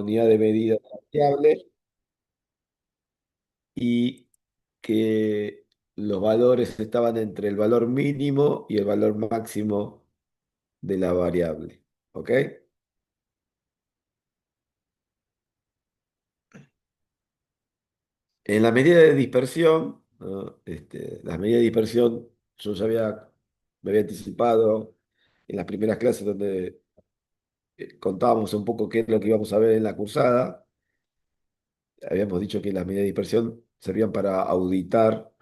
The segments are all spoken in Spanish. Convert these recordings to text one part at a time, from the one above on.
unidad de medida variable y que los valores estaban entre el valor mínimo y el valor máximo de la variable. ¿Ok? En la medida de dispersión, ¿no? Las medidas de dispersión, yo ya me había anticipado en las primeras clases donde contábamos un poco qué es lo que íbamos a ver en la cursada. Habíamos dicho que las medidas de dispersión servían para auditar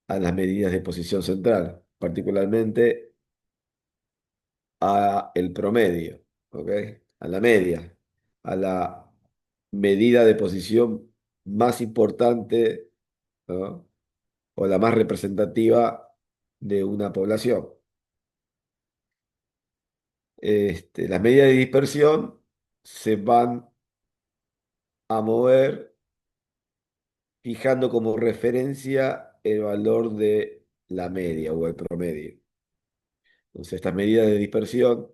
a las medidas de posición central, particularmente a el promedio, ¿ok? A la media, a la medida de posición más importante, ¿no? O la más representativa de una población. Las medidas de dispersión se van a mover fijando como referencia el valor de la media o el promedio. Entonces, estas medidas de dispersión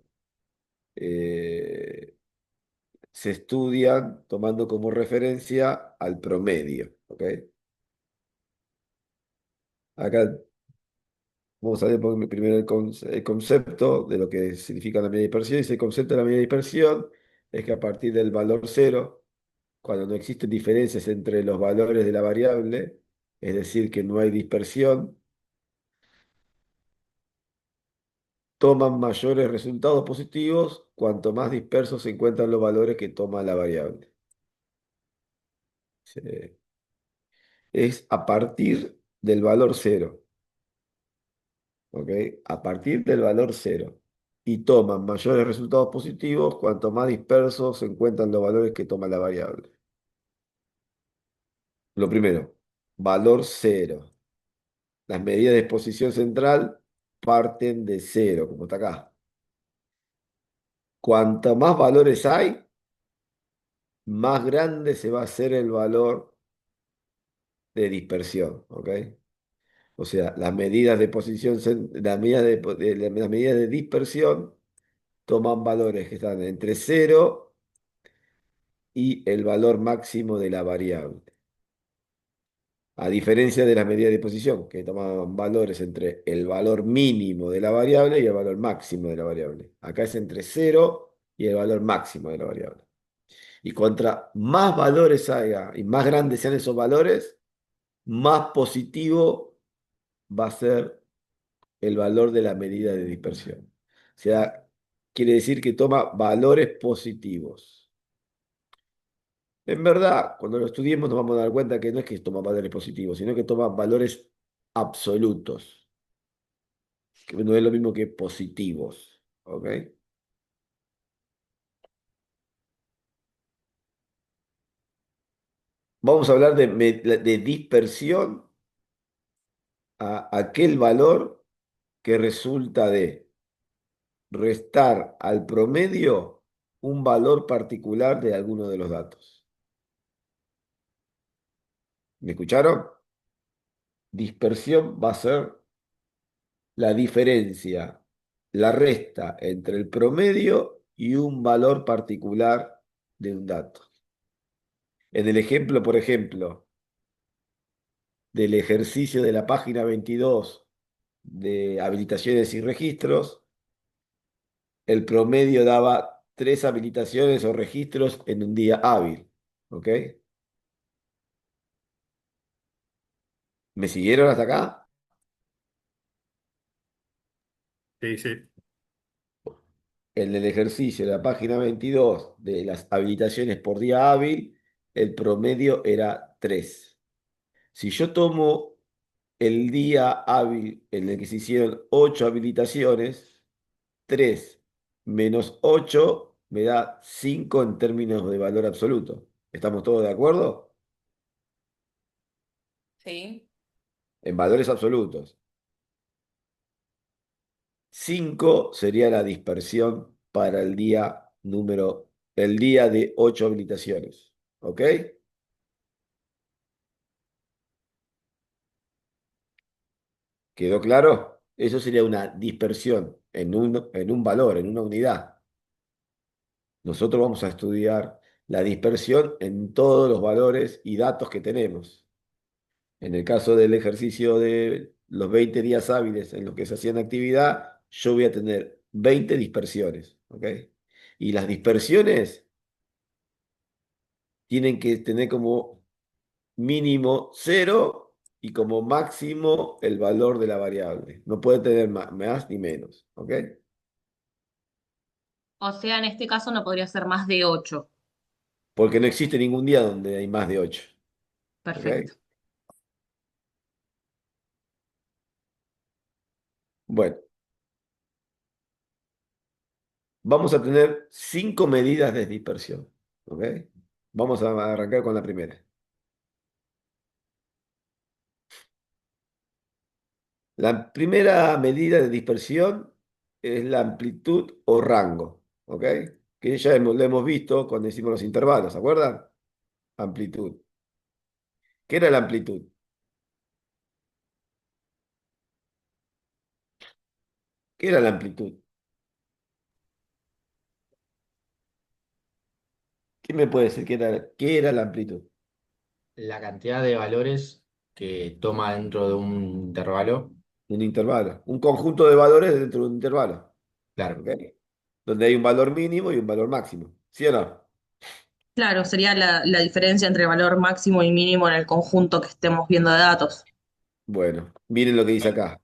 eh, se estudian tomando como referencia al promedio. ¿Ok? Acá vamos a ver primero el concepto de lo que significa la medida de dispersión. Y ese concepto de la medida de dispersión es que a partir del valor cero, cuando no existen diferencias entre los valores de la variable, es decir, que no hay dispersión, toman mayores resultados positivos cuanto más dispersos se encuentran los valores que toma la variable. Sí. Es a partir del valor cero, ¿ok? A partir del valor cero. Y toman mayores resultados positivos cuanto más dispersos se encuentran los valores que toma la variable. Lo primero, valor cero. Las medidas de exposición central parten de cero, como está acá. Cuanto más valores hay, más grande se va a hacer el valor de dispersión, ¿ok? O sea, las medidas de posición, las medidas de dispersión toman valores que están entre cero y el valor máximo de la variable. A diferencia de las medidas de posición, que toman valores entre el valor mínimo de la variable y el valor máximo de la variable. Acá es entre cero y el valor máximo de la variable. Y contra más valores haya y más grandes sean esos valores, más positivo va a ser el valor de la medida de dispersión. O sea, quiere decir que toma valores positivos. En verdad, cuando lo estudiemos nos vamos a dar cuenta que no es que toma valores positivos, sino que toma valores absolutos, que no es lo mismo que positivos. ¿Ok? Vamos a hablar de dispersión a aquel valor que resulta de restar al promedio un valor particular de alguno de los datos. ¿Me escucharon? Dispersión va a ser la diferencia, la resta entre el promedio y un valor particular de un dato. En el ejemplo, por ejemplo, del ejercicio de la página 22 de habilitaciones y registros, el promedio daba 3 habilitaciones o registros en un día hábil. ¿Ok? ¿Me siguieron hasta acá? Sí, sí. En el ejercicio de la página 22 de las habilitaciones por día hábil, el promedio era 3. Si yo tomo el día hábil en el que se hicieron 8 habilitaciones, 3 menos 8 me da 5 en términos de valor absoluto. ¿Estamos todos de acuerdo? Sí. En valores absolutos. 5 sería la dispersión para el día de 8 habilitaciones. ¿Ok? ¿Quedó claro? Eso sería una dispersión en un valor, en una unidad. Nosotros vamos a estudiar la dispersión en todos los valores y datos que tenemos. En el caso del ejercicio de los 20 días hábiles en los que se hacían actividad, yo voy a tener 20 dispersiones, ¿ok? Y las dispersiones tienen que tener como mínimo cero y como máximo el valor de la variable. No puede tener más ni menos, ¿ok? O sea, en este caso no podría ser más de 8. Porque no existe ningún día donde hay más de 8, ¿ok? Perfecto. Bueno, vamos a tener 5 medidas de dispersión, ¿ok? Vamos a arrancar con la primera. La primera medida de dispersión es la amplitud o rango, ¿ok? Que ya lo hemos visto cuando hicimos los intervalos, ¿se acuerdan? Amplitud. ¿Qué era la amplitud? ¿Qué era la amplitud? ¿Quién me puede decir qué era la amplitud? La cantidad de valores que toma dentro de un intervalo, Un intervalo. Un conjunto de valores dentro de un intervalo, claro. ¿ok? Donde hay un valor mínimo y un valor máximo. ¿Sí o no? Claro, sería la diferencia entre valor máximo y mínimo en el conjunto que estemos viendo de datos. Bueno, miren lo que dice acá.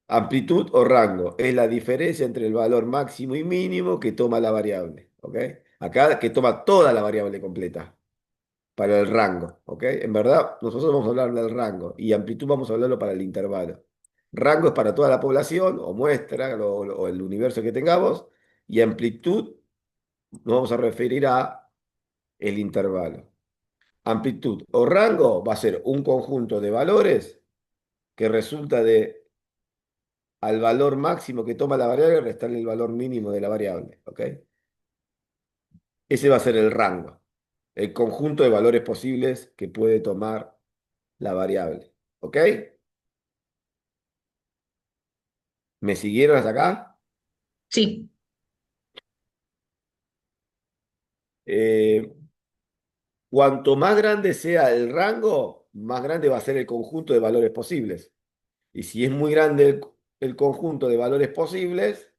Amplitud o rango es la diferencia entre el valor máximo y mínimo que toma la variable, ¿ok? Acá que toma toda la variable completa para el rango, ¿ok? En verdad, nosotros vamos a hablar del rango y amplitud vamos a hablarlo para el intervalo. Rango es para toda la población o muestra o el universo que tengamos y amplitud nos vamos a referir a el intervalo. Amplitud o rango va a ser un conjunto de valores que resulta de al valor máximo que toma la variable restarle el valor mínimo de la variable, ¿ok? Ese va a ser el rango, el conjunto de valores posibles que puede tomar la variable, ¿ok? ¿Me siguieron hasta acá? Sí, Eh, Cuanto más grande sea el rango, más grande va a ser el conjunto de valores posibles. Y si es muy grande el conjunto de valores posibles,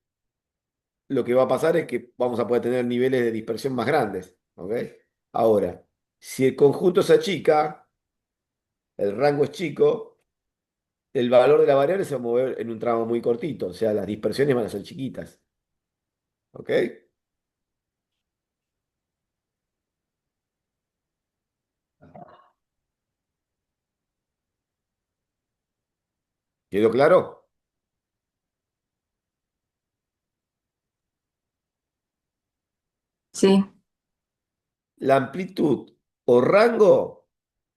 lo que va a pasar es que vamos a poder tener niveles de dispersión más grandes, ¿ok? Ahora, si el conjunto se achica, el rango es chico, el valor de la variable se va a mover en un tramo muy cortito, o sea, las dispersiones van a ser chiquitas, ¿ok? ¿Quedó claro? sí. La amplitud o rango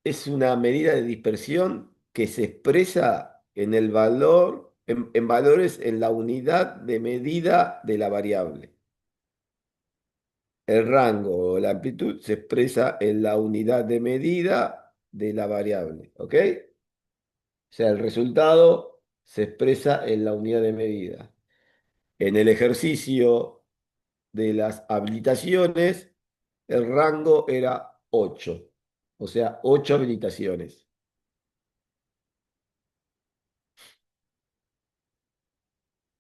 es una medida de dispersión que se expresa en el valor, en valores en la unidad de medida de la variable. El rango o la amplitud se expresa en la unidad de medida de la variable, ¿ok? O sea, el resultado se expresa en la unidad de medida. En el ejercicio de las habilitaciones, el rango era 8, o sea, 8 habilitaciones.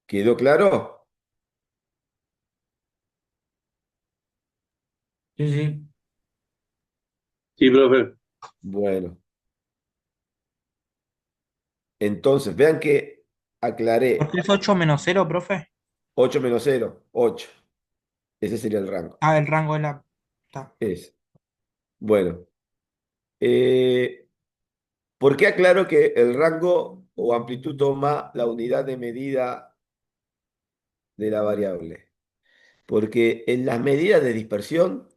¿Quedó claro? Sí, sí. Sí, profe. Bueno, entonces vean que ¿Por qué aclaré es 8 menos cero, profe? 8 menos 0, 8. Ese sería el rango. Ah, el rango de la... Está. Es. Bueno, eh, ¿por qué aclaro que el rango o amplitud toma la unidad de medida de la variable? Porque en las medidas de dispersión,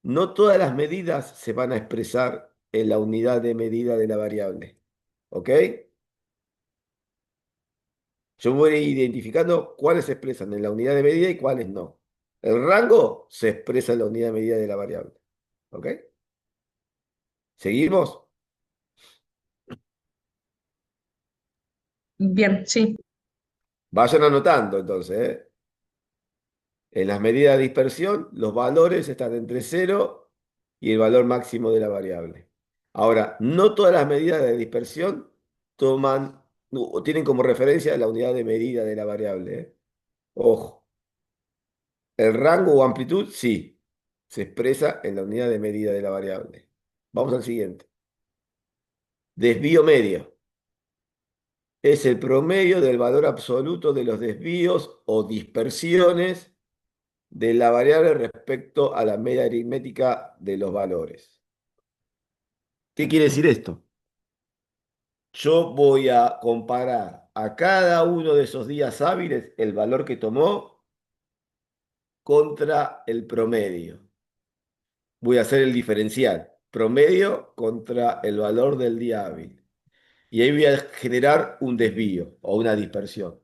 no todas las medidas se van a expresar en la unidad de medida de la variable. ¿Ok? Yo voy identificando cuáles se expresan en la unidad de medida y cuáles no. El rango se expresa en la unidad de medida de la variable. ¿Ok? ¿Seguimos? Bien, sí. Vayan anotando entonces, ¿eh? En las medidas de dispersión, los valores están entre 0 y el valor máximo de la variable. Ahora, no todas las medidas de dispersión toman o tienen como referencia la unidad de medida de la variable, ¿eh? Ojo, el rango o amplitud sí, se expresa en la unidad de medida de la variable. Vamos al siguiente. Desvío medio. Es el promedio del valor absoluto de los desvíos o dispersiones de la variable respecto a la media aritmética de los valores. ¿Qué quiere decir esto? Yo voy a comparar a cada uno de esos días hábiles el valor que tomó contra el promedio. Voy a hacer el diferencial. Promedio contra el valor del día hábil. Y ahí voy a generar un desvío o una dispersión.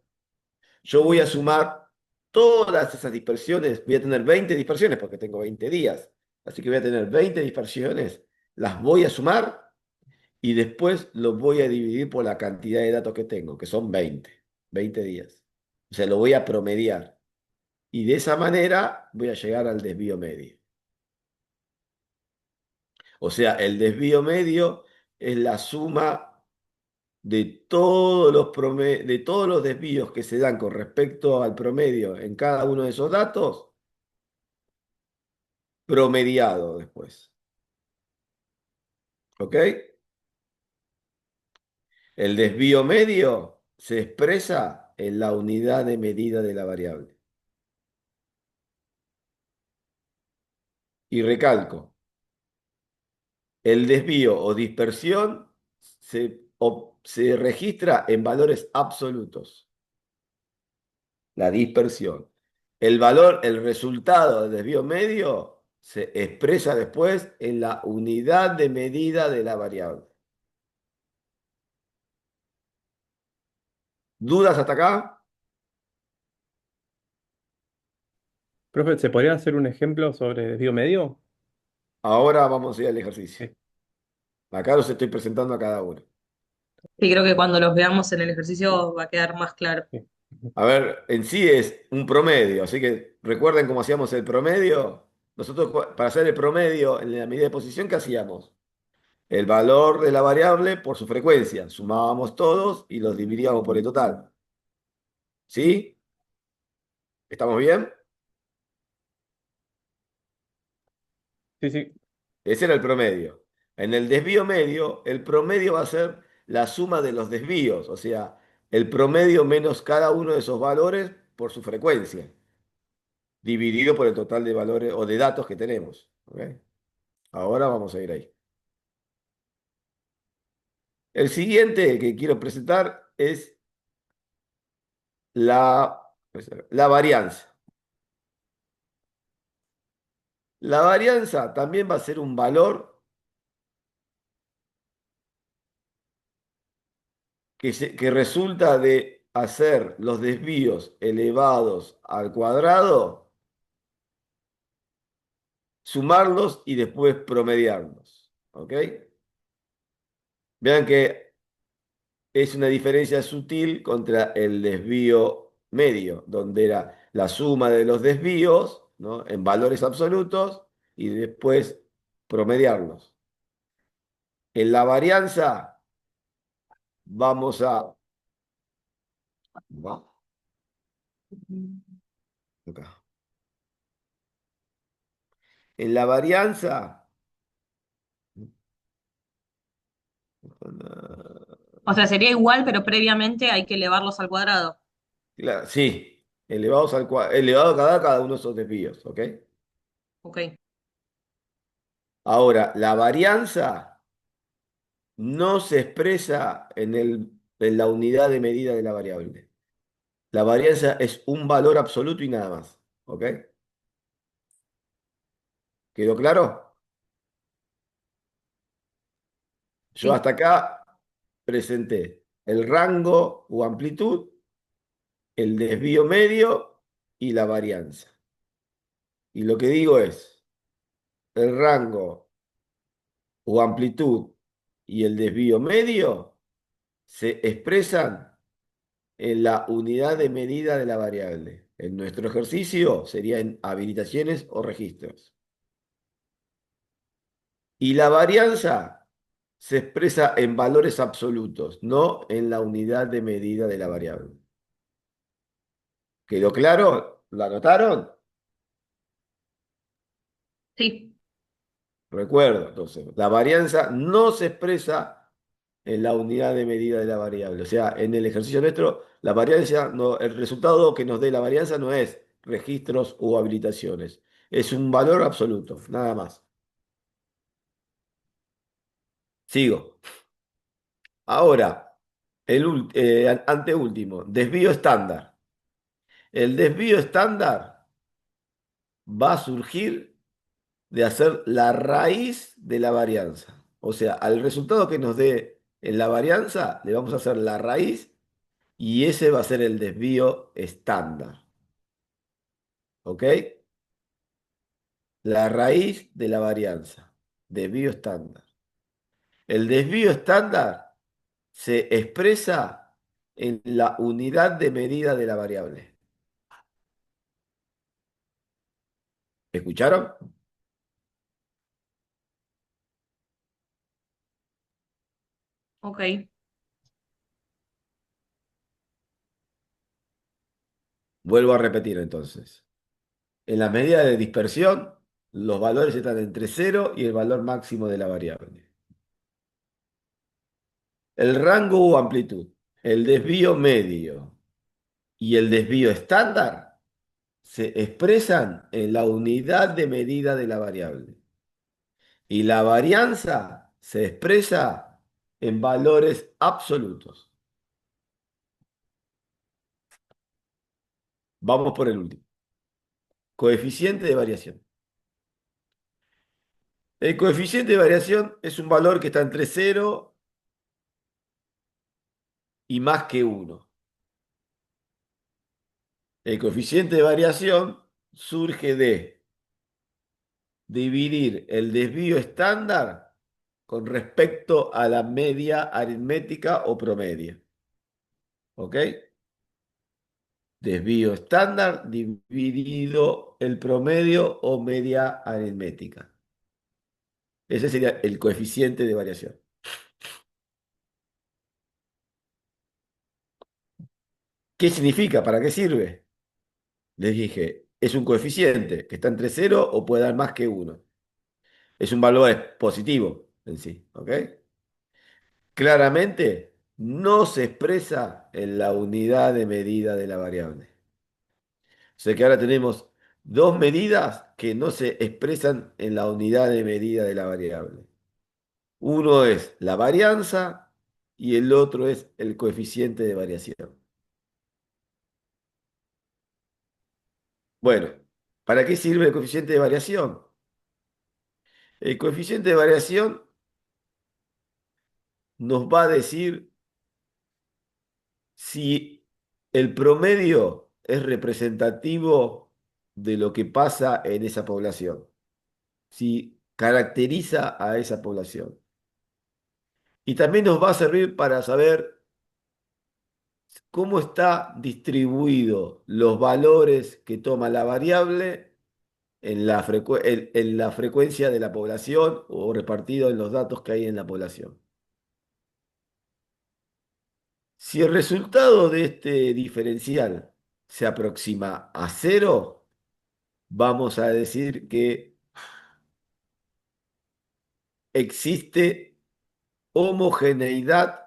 Yo voy a sumar todas esas dispersiones. Voy a tener 20 dispersiones porque tengo 20 días. Así que voy a tener 20 dispersiones. Las voy a sumar y después los voy a dividir por la cantidad de datos que tengo, que son 20 días. O sea, lo voy a promediar. Y de esa manera voy a llegar al desvío medio. O sea, el desvío medio es la suma de de todos los desvíos que se dan con respecto al promedio en cada uno de esos datos, promediado después. ¿Ok? El desvío medio se expresa en la unidad de medida de la variable. Y recalco, el desvío o dispersión se registra en valores absolutos. La dispersión. El valor, el resultado del desvío medio se expresa después en la unidad de medida de la variable. ¿Dudas hasta acá? Profe, ¿se podría hacer un ejemplo sobre desvío medio? Ahora vamos a ir al ejercicio. Sí. Acá los estoy presentando a cada uno. Y creo que cuando los veamos en el ejercicio va a quedar más claro. Sí. A ver, en sí es un promedio, así que recuerden cómo hacíamos el promedio. Nosotros para hacer el promedio en la medida de posición, ¿qué hacíamos? El valor de la variable por su frecuencia. Sumábamos todos y los dividíamos por el total. ¿Sí? ¿Estamos bien? Sí, sí. Ese era el promedio. En el desvío medio, el promedio va a ser la suma de los desvíos, o sea, el promedio menos cada uno de esos valores por su frecuencia, dividido por el total de valores o de datos que tenemos. ¿Ok? Ahora vamos a ir ahí. El siguiente que quiero presentar es la, la varianza. La varianza también va a ser un valor que resulta de hacer los desvíos elevados al cuadrado, sumarlos y después promediarlos. ¿Ok? Vean que es una diferencia sutil contra el desvío medio, donde era la suma de los desvíos, ¿no?, en valores absolutos y después promediarlos. En la varianza vamos a... ¿va? Acá. En la varianza... O sea, sería igual, pero previamente hay que elevarlos al cuadrado. Claro, sí, elevado a cada uno de esos desvíos, ¿ok? Ok. Ahora, la varianza no se expresa en la unidad de medida de la variable. La varianza es un valor absoluto y nada más, ¿ok? ¿Quedó claro? Yo Sí. hasta acá presenté el rango o amplitud, el desvío medio y la varianza. Y lo que digo es, el rango o amplitud y el desvío medio se expresan en la unidad de medida de la variable. En nuestro ejercicio sería en habilitaciones o registros. Y la varianza se expresa en valores absolutos, no en la unidad de medida de la variable. ¿Quedó claro? ¿Lo anotaron? Sí, Recuerdo, entonces, la varianza no se expresa en la unidad de medida de la variable. O sea, en el ejercicio nuestro, la varianza no, el resultado que nos dé la varianza no es registros o habilitaciones. Es un valor absoluto, nada más. Sigo. Ahora, anteúltimo, desvío estándar. El desvío estándar va a surgir de hacer la raíz de la varianza. O sea, al resultado que nos dé en la varianza, le vamos a hacer la raíz y ese va a ser el desvío estándar. ¿Ok? La raíz de la varianza. Desvío estándar. El desvío estándar se expresa en la unidad de medida de la variable. ¿Escucharon? ok. Vuelvo a repetir entonces. En la medida de dispersión, los valores están entre cero y el valor máximo de la variable. El rango o amplitud, el desvío medio y el desvío estándar se expresan en la unidad de medida de la variable. Y la varianza se expresa en valores absolutos. Vamos por el último. Coeficiente de variación. El coeficiente de variación es un valor que está entre cero y más que uno. El coeficiente de variación surge de dividir el desvío estándar con respecto a la media aritmética o promedio. ¿Ok? Desvío estándar dividido el promedio o media aritmética. Ese sería el coeficiente de variación. ¿Qué significa? ¿Para qué sirve? Les dije, es un coeficiente que está entre cero o puede dar más que uno. Es un valor positivo en sí. ¿Ok? Claramente no se expresa en la unidad de medida de la variable. O sea que ahora tenemos dos medidas que no se expresan en la unidad de medida de la variable. Uno es la varianza y el otro es el coeficiente de variación. Bueno, ¿para qué sirve el coeficiente de variación? El coeficiente de variación nos va a decir si el promedio es representativo de lo que pasa en esa población, si caracteriza a esa población. Y también nos va a servir para saber cómo está distribuido los valores que toma la variable en la frecuencia de la población o repartido en los datos que hay en la población. Si el resultado de este diferencial se aproxima a cero, vamos a decir que existe homogeneidad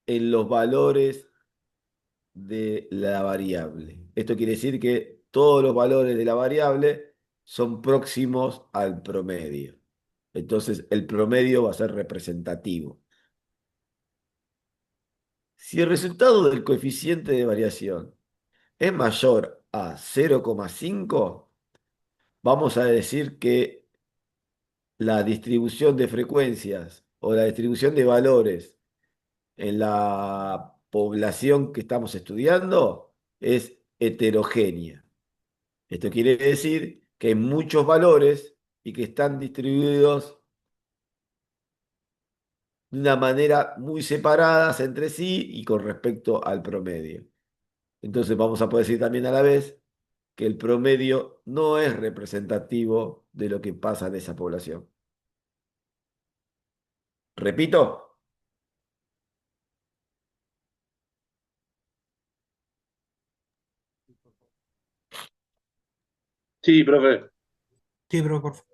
en los valores de la variable. Esto quiere decir que todos los valores de la variable son próximos al promedio. Entonces, el promedio va a ser representativo. Si el resultado del coeficiente de variación es mayor a 0,5, vamos a decir que la distribución de frecuencias o la distribución de valores en la población que estamos estudiando es heterogénea. Esto quiere decir que hay muchos valores y que están distribuidos de una manera muy separadas entre sí y con respecto al promedio. Entonces vamos a poder decir también a la vez que el promedio no es representativo de lo que pasa en esa población. Repito, Sí, profe. Sí, profe, por favor.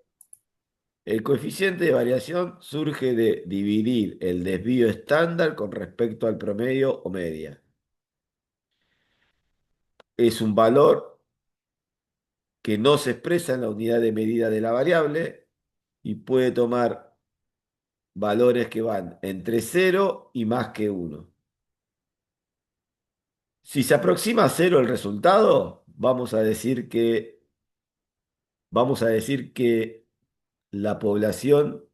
el coeficiente de variación surge de dividir el desvío estándar con respecto al promedio o media. Es un valor que no se expresa en la unidad de medida de la variable y puede tomar valores que van entre 0 y más que 1. Si se aproxima a 0 el resultado, vamos a decir que la población,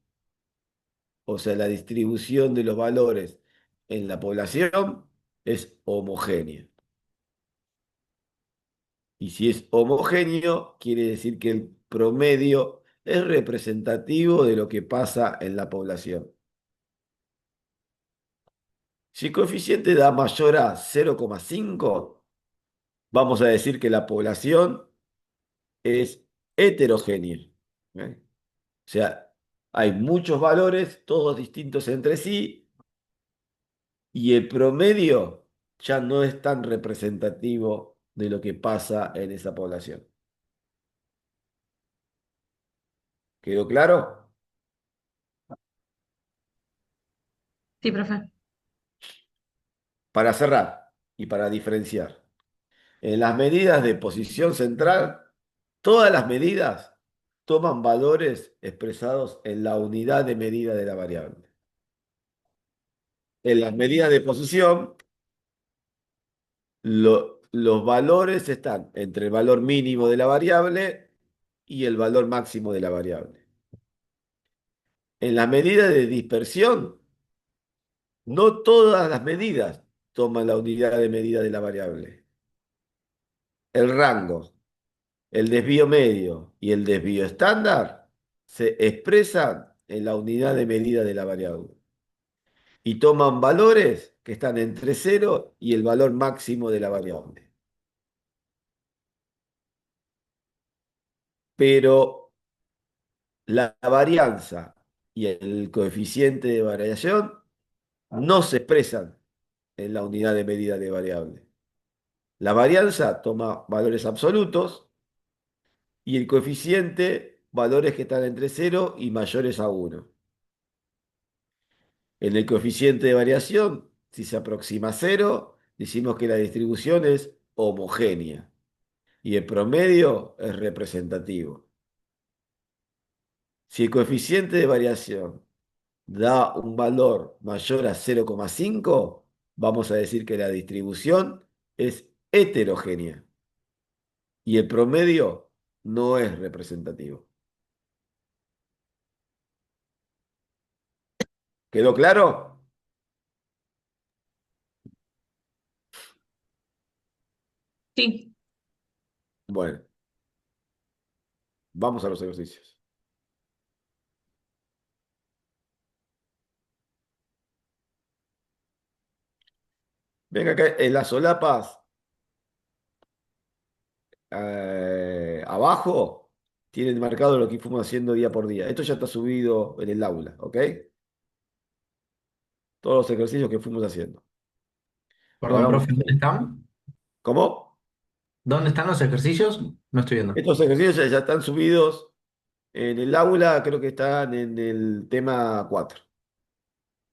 o sea, la distribución de los valores en la población es homogénea. Y si es homogéneo, quiere decir que el promedio es representativo de lo que pasa en la población. Si el coeficiente da mayor a 0,5, vamos a decir que la población es heterogénea. ¿Eh? O sea, hay muchos valores, todos distintos entre sí, y el promedio ya no es tan representativo de lo que pasa en esa población. ¿Quedó claro? Sí, profe. Para cerrar y para diferenciar, en las medidas de posición central, todas las medidas toman valores expresados en la unidad de medida de la variable. En las medidas de posición, los valores están entre el valor mínimo de la variable y el valor máximo de la variable. En la medida de dispersión, no todas las medidas toman la unidad de medida de la variable. El rango, el desvío medio y el desvío estándar se expresan en la unidad de medida de la variable y toman valores que están entre 0 y el valor máximo de la variable. Pero la varianza y el coeficiente de variación no se expresan en la unidad de medida de variable. La varianza toma valores absolutos y el coeficiente valores que están entre 0 y mayores a 1. En el coeficiente de variación, si se aproxima a 0, decimos que la distribución es homogénea y el promedio es representativo. Si el coeficiente de variación da un valor mayor a 0,5, vamos a decir que la distribución es heterogénea y el promedio no es representativo. ¿Quedó claro? Sí. Bueno, vamos a los ejercicios. Venga acá, en las solapas abajo tienen marcado lo que fuimos haciendo día por día. Esto ya está subido en el aula, ¿ok? Todos los ejercicios que fuimos haciendo. Lo Perdón, hagamos. profe, ¿dónde están? ¿Cómo? ¿Dónde están los ejercicios? No estoy viendo. Estos ejercicios ya están subidos en el aula, creo que están en el tema 4,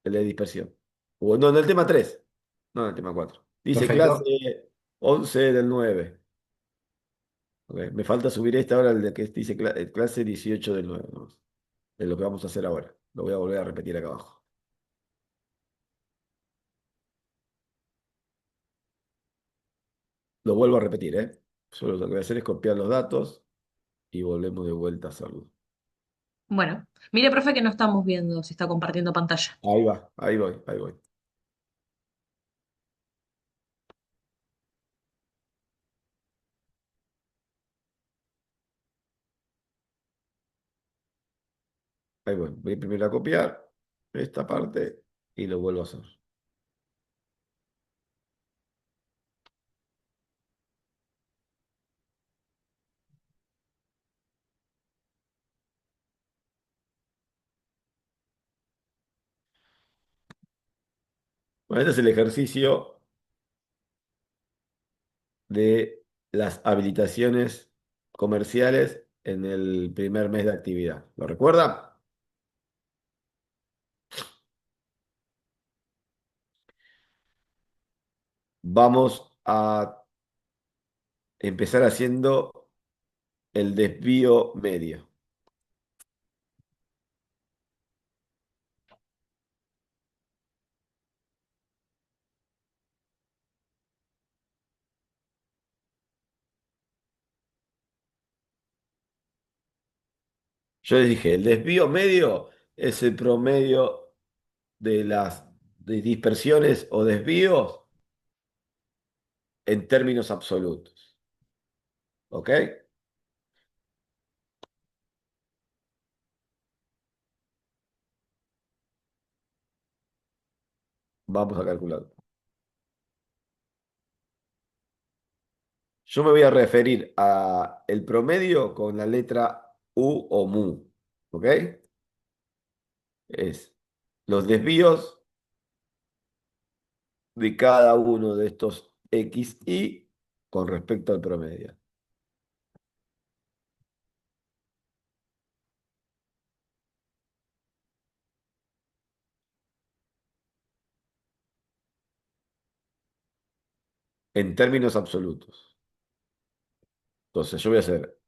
el de dispersión. O no, en el tema 3, no en el tema 4. Dice clase Perfecto. 11 del 9. Ok, me falta subir esta ahora, el de que dice clase 18 del 9, ¿no? Es lo que vamos a hacer ahora. Lo voy a volver a repetir acá abajo. Lo vuelvo a repetir, ¿eh? Solo lo que voy a hacer es copiar los datos y volvemos de vuelta a hacerlo. Bueno, mire, profe, que no estamos viendo si está compartiendo pantalla. Ahí va, ahí voy, ahí voy. Ahí voy. Voy primero a copiar esta parte y lo vuelvo a hacer. Bueno, este es el ejercicio de las habilitaciones comerciales en el primer mes de actividad. ¿Lo recuerda? Vamos a empezar haciendo el desvío medio. Yo les dije, el desvío medio es el promedio de las de dispersiones o desvíos en términos absolutos. ¿Ok? Vamos a calcular. Yo me voy a referir a el promedio con la letra U o mu. ¿Ok? Es los desvíos de cada uno de estos X y con respecto al promedio. En términos absolutos. Entonces yo voy a hacer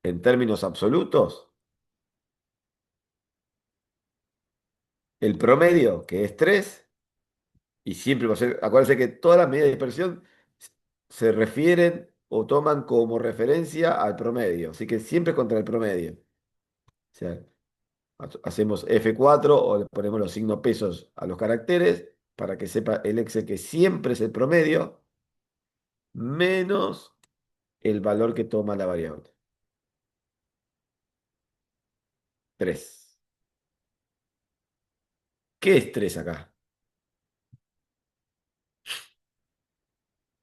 en términos absolutos el promedio, que es 3 y siempre va a ser, acuérdense que todas las medidas de dispersión se refieren o toman como referencia al promedio, así que siempre contra el promedio. O sea, hacemos F4 o le ponemos los signos pesos a los caracteres para que sepa el Excel que siempre es el promedio menos el valor que toma la variable. 3. ¿Qué es 3 acá?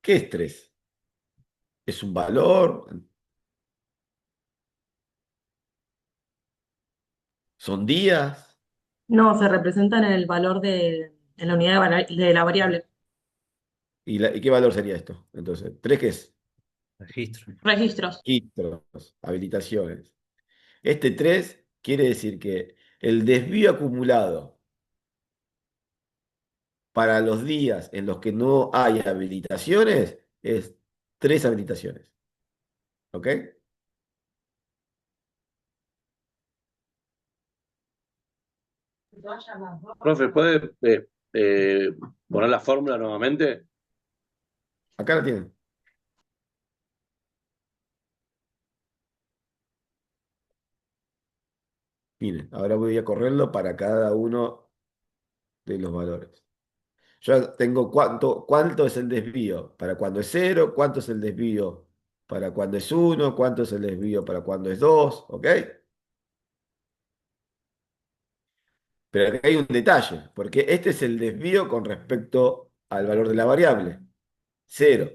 ¿Qué es 3? ¿Es un valor? ¿Son días? No, se representan en el valor en la unidad de la variable. ¿Y qué valor sería esto? Entonces, ¿3 qué es? Registro. Registros. Registros, habilitaciones. Este 3 quiere decir que el desvío acumulado para los días en los que no hay habilitaciones es 3 habilitaciones. ¿Ok? Profe, ¿puede poner la fórmula nuevamente? Acá la tienen. Miren, ahora voy a correrlo para cada uno de los valores. Yo tengo cuánto es el desvío para cuando es 0, cuánto es el desvío para cuando es 1, cuánto es el desvío para cuando es 2, ¿ok? Pero acá hay un detalle, porque este es el desvío con respecto al valor de la variable, 0.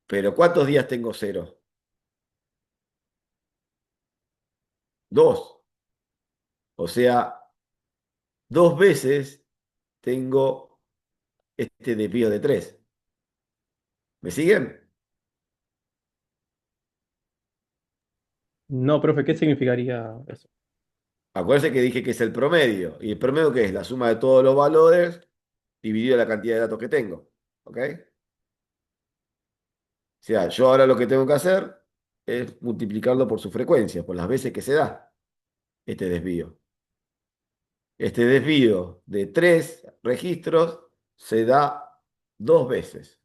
Pero ¿cuántos días tengo 0? 2. O sea, 2 veces tengo este desvío de 3. ¿Me siguen? No, profe, ¿qué significaría eso? Acuérdense que dije que es el promedio. ¿Y el promedio qué es? La suma de todos los valores dividido la cantidad de datos que tengo. ¿Ok? O sea, yo ahora lo que tengo que hacer es multiplicarlo por su frecuencia, por las veces que se da este desvío. Este desvío de 3 registros se da 2 veces.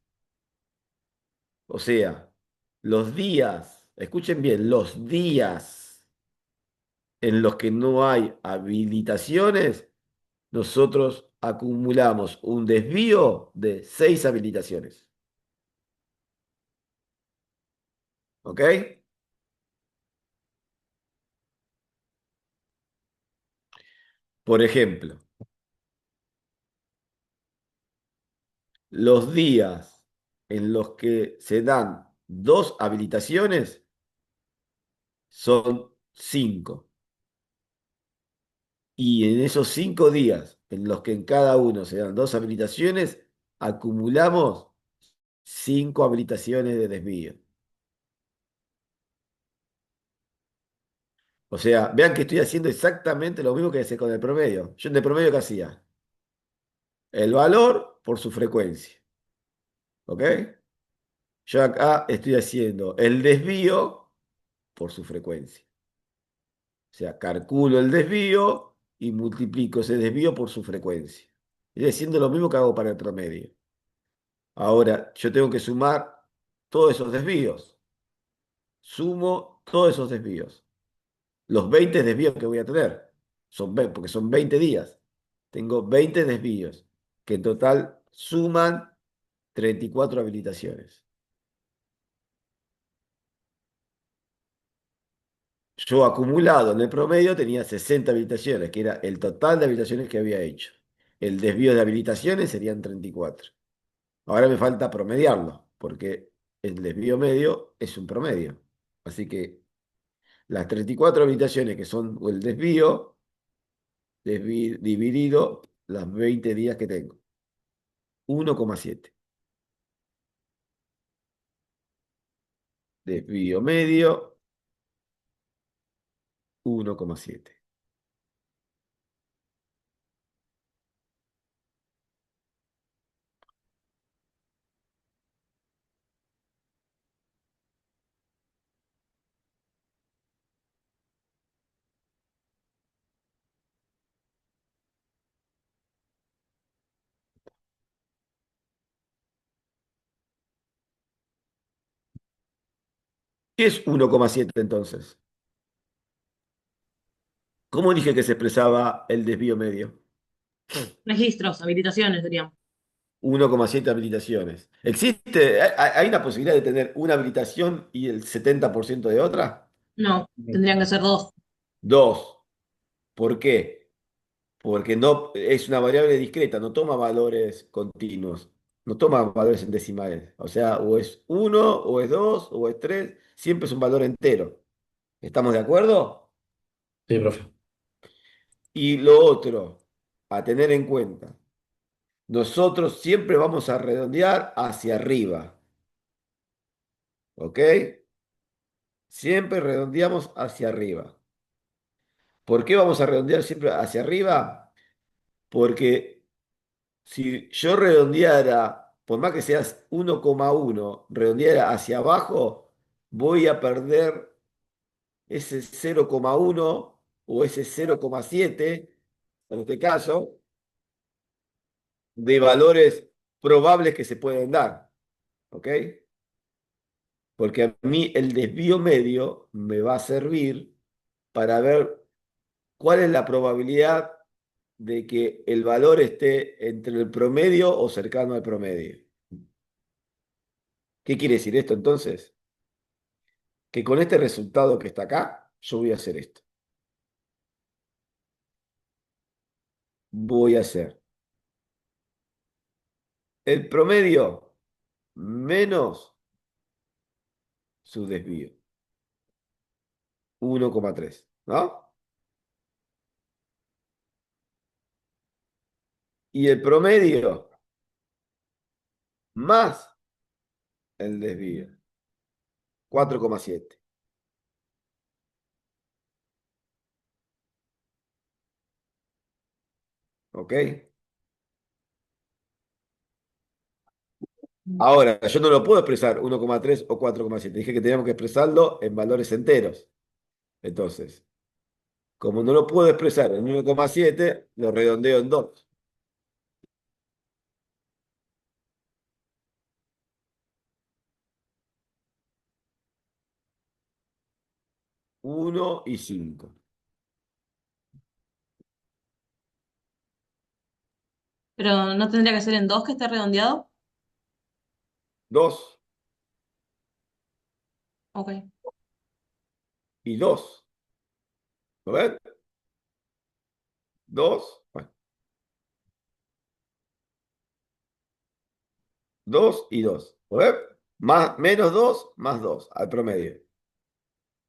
O sea, los días, escuchen bien, los días en los que no hay habilitaciones, nosotros acumulamos un desvío de 6 habilitaciones. ¿Ok? Por ejemplo, los días en los que se dan 2 habilitaciones, son 5. Y en esos 5 días, en los que en cada uno se dan 2 habilitaciones, acumulamos 5 habilitaciones de desvío. O sea, vean que estoy haciendo exactamente lo mismo que hice con el promedio. Yo en el promedio, ¿qué hacía? El valor por su frecuencia. ¿Ok? Yo acá estoy haciendo el desvío por su frecuencia. O sea, calculo el desvío y multiplico ese desvío por su frecuencia. Estoy haciendo lo mismo que hago para el promedio. Ahora, yo tengo que sumar todos esos desvíos. Sumo todos esos desvíos. Los 20 desvíos que voy a tener. Porque son 20 días. Tengo 20 desvíos, que en total suman 34 habilitaciones. Yo acumulado en el promedio tenía 60 habilitaciones, que era el total de habilitaciones que había hecho. El desvío de habilitaciones serían 34. Ahora me falta promediarlo, porque el desvío medio es un promedio. Así que las 34 habilitaciones que son el desvío, dividido las 20 días que tengo. 1,7. Desvío medio, 1,7. ¿Qué es 1,7 entonces? ¿Cómo dije que se expresaba el desvío medio? Registros, habilitaciones serían. 1,7 habilitaciones. ¿Existe, hay una posibilidad de tener una habilitación y el 70% de otra? No, tendrían que ser dos. Dos. ¿Por qué? Porque no es una variable discreta, no toma valores continuos, no toma valores en decimales. O sea, o es uno, o es dos, o es tres, siempre es un valor entero. ¿Estamos de acuerdo? Sí, profe. Y lo otro, a tener en cuenta, nosotros siempre vamos a redondear hacia arriba, ¿ok? Siempre redondeamos hacia arriba. ¿Por qué vamos a redondear siempre hacia arriba? Porque si yo redondeara, por más que seas 1,1, redondeara hacia abajo, voy a perder ese 0,1 o ese 0,7, en este caso, de valores probables que se pueden dar. ¿Ok? Porque a mí el desvío medio me va a servir para ver cuál es la probabilidad de que el valor esté entre el promedio o cercano al promedio. ¿Qué quiere decir esto entonces? Que con este resultado que está acá, yo voy a hacer esto. Voy a hacer el promedio menos su desvío, 1,3, ¿no? Y el promedio más el desvío, 4,7. ¿Ok? Ahora, yo no lo puedo expresar 1,3 o 4,7. Dije que teníamos que expresarlo en valores enteros. Entonces, como no lo puedo expresar en 1,7, lo redondeo en 2. 1 y 5. Pero no tendría que ser en dos que esté redondeado. 2 Ok. y 2. ¿Lo ven? 2. Bueno, 2 y 2. ¿Lo ven? Más, menos 2 más 2 al promedio.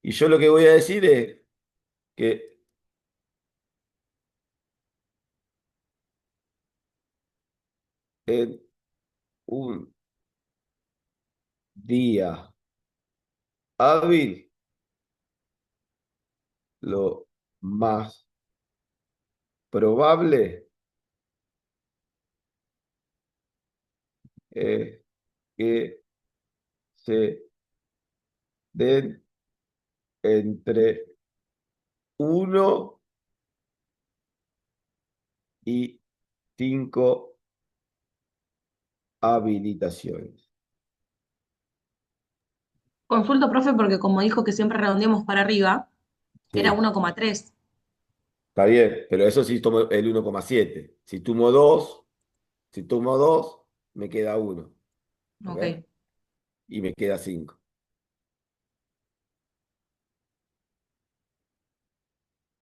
Y yo lo que voy a decir es que en un día hábil, lo más probable es que se den entre 1 y 5 habilitaciones. Consulto, profe, porque como dijo que siempre redondeamos para arriba, era Sí, 1,3. está bien, pero eso sí tomo el 1,7. Si tomo dos, me queda 1, ¿ok? Ok. Y me queda 5.